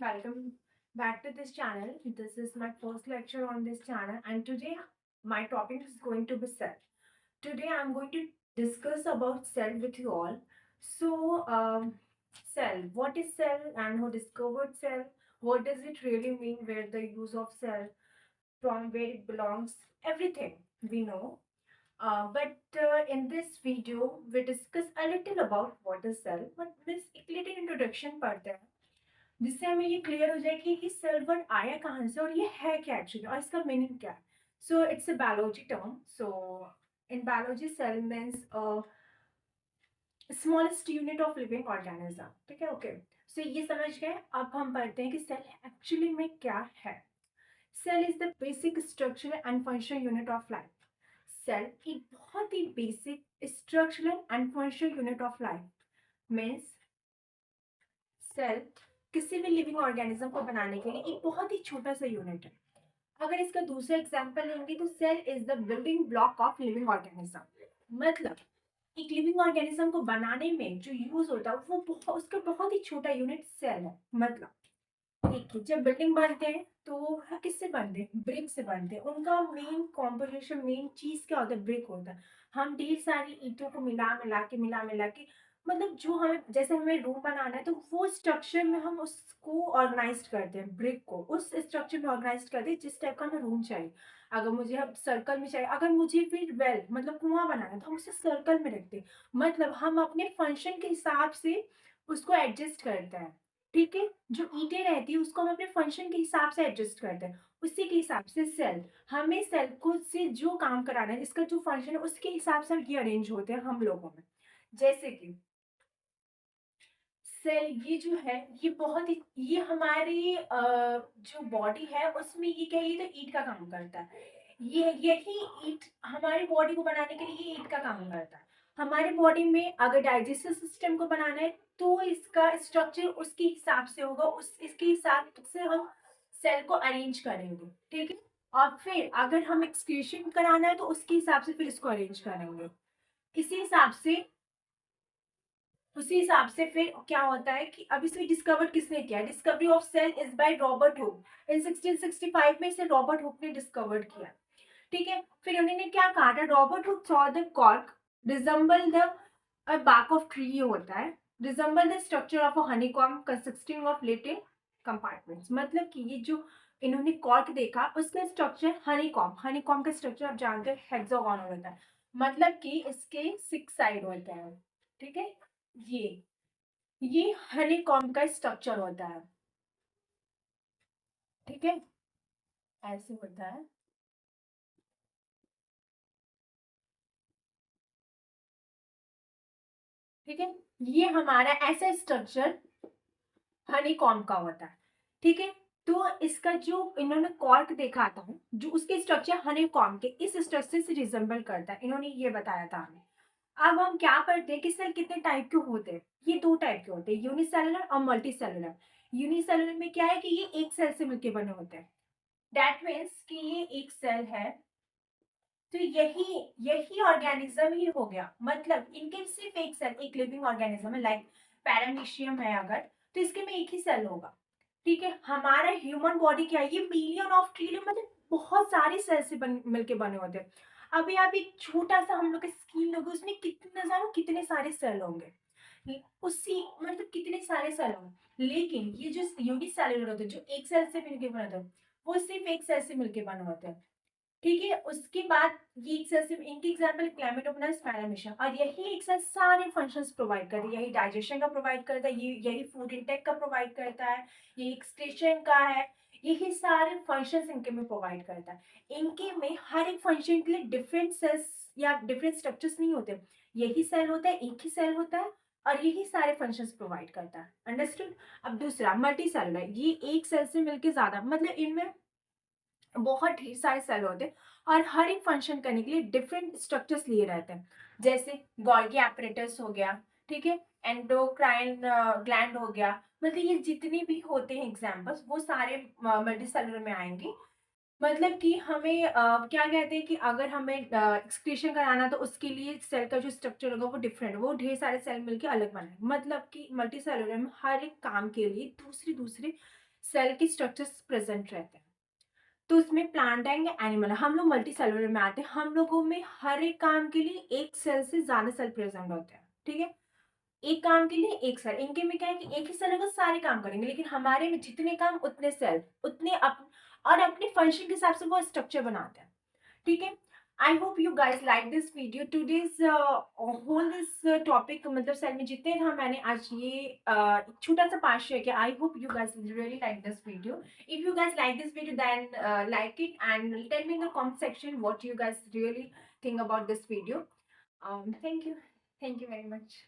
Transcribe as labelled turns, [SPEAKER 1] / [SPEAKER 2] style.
[SPEAKER 1] Welcome back to this channel. This is my first lecture on this channel, and today my topic is going to be cell. Today I'm going to discuss about cell with you all. Cell. What is cell and who discovered cell? What does it really mean? Where the use of cell, from where it belongs, everything we know. But in this video, we discuss a little about what is cell. But this एक little introduction पढ़ते हैं जिससे हमें ये clear हो जाए कि cell word आया कहाँ से और ये है क्या एक्चुअली और इसका मीनिंग क्या है. So it's a biology term. So in biology cell means smallest unit of living organism. ठीक है, ओके. सो ये समझ गए. अब हम पढ़ते हैं कि सेल एक्चुअली में क्या है. Cell is the basic structural and functional unit of life. Cell एक बहुत ही basic structural and functional unit of life means cell किसी भी लिविंग ऑर्गेनिज्म को बनाने के लिए एक बहुत ही छोटा सा यूनिट है. अगर इसका दूसरा एग्जांपल लेंगे तो cell is the building block of living organism. मतलब एक लिविंग ऑर्गेनिज्म को बनाने में जो यूज होता है वो उसका बहुत ही छोटा यूनिट सेल है. मतलब देखिए, जब बिल्डिंग बनते हैं तो वो किससे बनते हैं? ब्रिक से बनते हैं. उनका मेन कॉम्पोजिशन, मेन चीज क्या होता है? ब्रिक होता है. हम ढेर सारी ईंटों को मिला मिला के मतलब जो हमें, जैसे हमें रूम बनाना है तो वो स्ट्रक्चर में हम उसको ऑर्गेनाइज करते हैं. ब्रिक को उस स्ट्रक्चर में ऑर्गेनाइज करते हैं जिस टाइप का हमें रूम चाहिए. अगर मुझे अब सर्कल में चाहिए, अगर मुझे फिर वेल मतलब कुआं बनाना है तो हम उसे सर्कल में रखते हैं. मतलब हम अपने फंक्शन के हिसाब से उसको एडजस्ट करते हैं. ठीक है, जो ईंटें रहती है उसको हम अपने फंक्शन के हिसाब से एडजस्ट करते हैं. उसी के हिसाब से सेल, हमें सेल को से जो काम कराना है, इसका जो फंक्शन है उसके हिसाब से ये अरेंज होते हैं हम लोगों में. जैसे कि सेल ये जो है, ये बहुत ही, ये हमारी जो बॉडी है उसमें ये क्या, ये तो ईंट का काम करता है. ये यही ईंट हमारी बॉडी को बनाने के लिए ईंट का काम करता है. हमारी बॉडी में अगर डाइजेस्टिव सिस्टम को बनाना है तो इसका स्ट्रक्चर उसके हिसाब से होगा. उस इसके हिसाब से हम सेल को अरेंज करेंगे. ठीक है, और फिर अगर हम एक्सक्रीशन कराना है तो उसके हिसाब से फिर इसको अरेंज करेंगे. इसी हिसाब से उसी हिसाब से फिर क्या होता है कि अब इसे डिस्कवर किसने किया? Discovery of cell is by Robert Hooke. In 1665 में इसे रॉबर्ट हुक ने डिस्कवर किया. ठीक है, फिर उन्होंने क्या कहा था? Robert Hooke saw the cork resemble the back of tree. ये होता है resemble the structure of a honeycomb consisting of little compartments. मतलब कि ये जो इन्होंने कॉर्क देखा उसका स्ट्रक्चर हनीकॉम्ब. हनीकॉम्ब का स्ट्रक्चर आप जानते हैं हेक्सागोनल होता है. मतलब कि इसके 6 साइड होते हैं. ठीक है, ये ये हनीकॉम्ब का स्ट्रक्चर होता है. ठीक है, ऐसे होता है. ठीक है, ये हमारा ऐसा स्ट्रक्चर हनीकॉम्ब का होता है. ठीक है, तो इसका जो इन्होंने कॉर्क देखा था, जो उसके स्ट्रक्चर हनीकॉम्ब के इस स्ट्रक्चर से रिजेंबल करता है, इन्होंने ये बताया था हमें. अब हम क्या पढ़ते हैं कि सेल कितने टाइप के होते हैं? ये 2 टाइप के होते हैं, यूनिसेलुलर और मल्टी सेलुलर. यूनिसेलुलर में क्या है कि ये एक सेल से मिलकर बने होते हैं. दैट मीन्स कि ये एक सेल है तो यही यही ऑर्गेनिज्म ही हो गया. मतलब इनके सिर्फ एक सेल, एक लिविंग ऑर्गेनिज्म है. लाइक पैरामीशियम है अगर, तो इसके में एक ही सेल होगा. ठीक है, हमारा ह्यूमन बॉडी क्या है? ये मिलियन ऑफ ट्रिलियन मतलब बहुत सारे सेल से मिलके बने होते हैं. अभी आप एक छोटा सा हम लोग का स्किन लोगे, उसमें कितने जानो कितने सारे सेल होंगे. उसी मतलब कितने सारे सेल होंगे. लेकिन ये जो यूनिसेलुलर होते हैं, जो एक सेल से मिलके बने होते हैं, वो सिर्फ एक सेल से मिलके बने होते हैं. ठीक है, उसके बाद ये एक्सेसिव, इनकी एग्जांपल क्लेमिडोमोनास पैरामीशियम. और यही एक्सेस सारे फंक्शंस प्रोवाइड करता है. यही डाइजेशन का प्रोवाइड करता है, ये यही फूड इंटेक का प्रोवाइड करता है, ये एक्सक्रीशन का है. यही सारे फंक्शंस इनके में प्रोवाइड करता है. इनके में हर एक फंक्शन के लिए डिफरेंट सेल्स या डिफरेंट स्ट्रक्चर्स नहीं होते. यही सेल होता है, एक ही सेल होता है और यही सारे फंक्शंस प्रोवाइड करता है. अंडरस्टूड. अब दूसरा मल्टी सेलुलर, ये एक सेल से मिलके ज्यादा, मतलब इनमें बहुत ढेर सारे सेल होते हैं और हर एक फंक्शन करने के लिए डिफरेंट स्ट्रक्चर्स लिए रहते हैं. जैसे गोल्गी एपरेटस हो गया. ठीक है, एंडोक्राइन ग्लैंड हो गया. मतलब ये जितने भी होते हैं एग्जांपल्स, वो सारे मल्टी सेलुलर में आएंगे. मतलब कि हमें क्या कहते हैं कि अगर हमें एक्सक्रीशन कराना तो उसके लिए सेल का जो स्ट्रक्चर होगा वो डिफरेंट, वो ढेर सारे सेल मिलके अलग बनाए. मतलब कि मल्टी सेलुलर में हर एक काम के लिए दूसरे दूसरे सेल के स्ट्रक्चर्स प्रेजेंट रहते हैं। तो उसमें प्लांट एंड एनिमल, हम लोग मल्टी सेलुलर में आते हैं। हम लोगों में हर एक काम के लिए एक सेल से ज्यादा सेल प्रेजेंट होते हैं, ठीक है। एक काम के लिए एक सेल, इनके में क्या है कि एक ही सेल अगर सारे काम करेंगे, लेकिन हमारे में जितने काम उतने सेल, उतने और अपने फंक्शन के हिसाब से वो स्ट्रक्चर बनाते हैं, ठीक है। I hope you guys like this video today's whole this topic, मतलब सेल में जितने था मैंने आज ये छोटा सा पार्ट शेयर किया। आई hope you guys really like this video. If you guys like this video, then like it and tell me in the comment section what you guys really think about this video. Thank you very much.